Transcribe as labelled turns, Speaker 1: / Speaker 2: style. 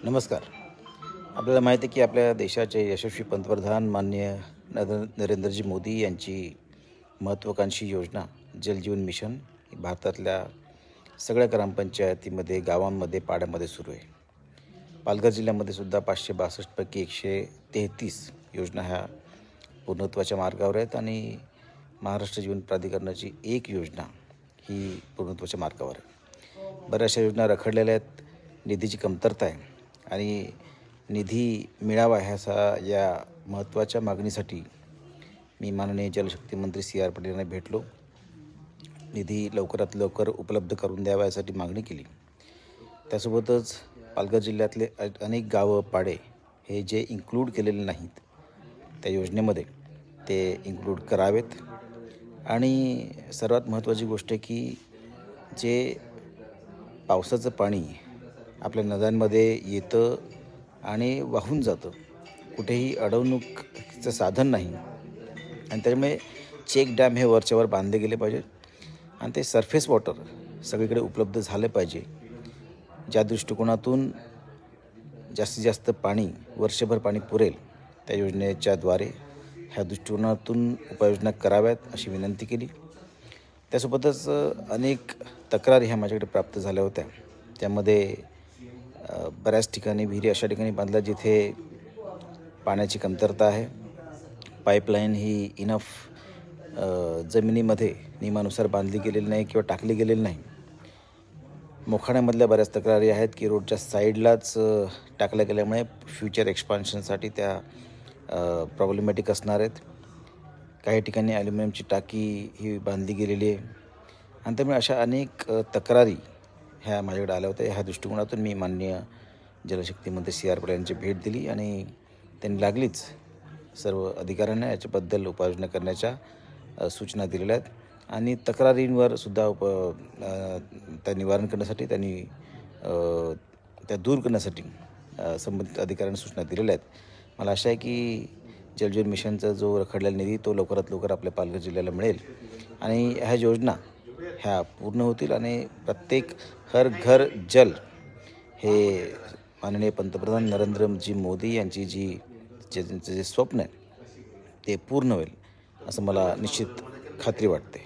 Speaker 1: नमस्कार. आपल्याला माहिती आहे की आपल्या देशाचे यशस्वी पंतप्रधान माननीय नरेंद्रजी मोदी यांची महत्त्वाकांक्षी योजना जलजीवन मिशन ही भारतातल्या सगळ्या ग्रामपंचायतीमध्ये, गावांमध्ये, पाड्यामध्ये सुरू आहे. पालघर जिल्ह्यामध्ये सुद्धा 562 पैकी 133 योजना ह्या पूर्णत्वाच्या मार्गावर आहेत आणि महाराष्ट्र जीवन प्राधिकरणाची एक योजना ही पूर्णत्वाच्या मार्गावर आहे. बऱ्याचशा योजना रखडलेल्या आहेत, निधीची कमतरता आहे आणि निधी मिळावा या महत्त्वाच्या मागणीसाठी मी माननीय जलशक्ती मंत्री सी आर पाटील यांना भेटलो. निधी लवकरात लवकर उपलब्ध करून द्यावा यासाठी मागणी केली. त्यासोबतच पालघर जिल्ह्यातले अनेक गावं, पाडे हे जे इन्क्लूड केलेले नाहीत त्या योजनेमध्ये ते इन्क्लूड करावेत. आणि सर्वात महत्त्वाची गोष्ट आहे की जे पावसाचं पाणी आपल्या नद्यांमध्ये येतं आणि वाहून जातं, कुठेही अडवणुकीचं साधन नाही आणि त्यामुळे चेक डॅम हे वरच्यावर बांधले गेले पाहिजेत आणि ते सरफेस वॉटर सगळीकडे उपलब्ध झालं पाहिजे. ज्या दृष्टिकोनातून जास्तीत जास्त पाणी वर्षभर पाणी पुरेल त्या योजनेच्याद्वारे ह्या दृष्टिकोनातून उपाययोजना कराव्यात अशी विनंती केली. त्यासोबतच अनेक तक्रारी ह्या माझ्याकडे प्राप्त झाल्या होत्या. त्यामध्ये बऱ्याच ठिकाणी विहिरी अशा ठिकाणी बांधल्या जिथे पाण्याची कमतरता आहे. पाईपलाईन ही इनफ जमिनीमध्ये नियमानुसार बांधली गेलेली नाही किंवा टाकली गेलेली नाही. मोखाड्यामधल्या बऱ्याच तक्रारी आहेत की रोडच्या साईडलाच टाकल्या गेल्यामुळे फ्युचर एक्सपान्शनसाठी त्या प्रॉब्लेमॅटिक असणार आहेत. काही ठिकाणी ॲल्युमिनियमची टाकी ही बांधली गेलेली आहे आणि त्यामुळे अशा अनेक तक्रारी ह्या माझ्याकडे आल्या होत्या. ह्या दृष्टिकोनातून मी माननीय जलशक्ती मंत्री सी आर पाटील यांची भेट दिली आणि त्यांनी लागलीच सर्व अधिकाऱ्यांना याच्याबद्दल उपाययोजना करण्याच्या सूचना दिलेल्या आहेत आणि तक्रारींवर सुद्धा त्या निवारण करण्यासाठी त्या दूर करण्यासाठी संबंधित अधिकाऱ्यांना सूचना दिलेल्या आहेत. मला आशा आहे की जलजीवन मिशनचा जो रखडलेला निधी तो लवकरात लवकर आपल्या पालघर जिल्ह्याला मिळेल आणि ह्या योजना ह्या पूर्ण होतील आणि प्रत्येक हर घर जल हे माननीय पंतप्रधान नरेंद्रजी मोदी यांची जे स्वप्न आहे ते पूर्ण होईल असं मला निश्चित खात्री वाटते.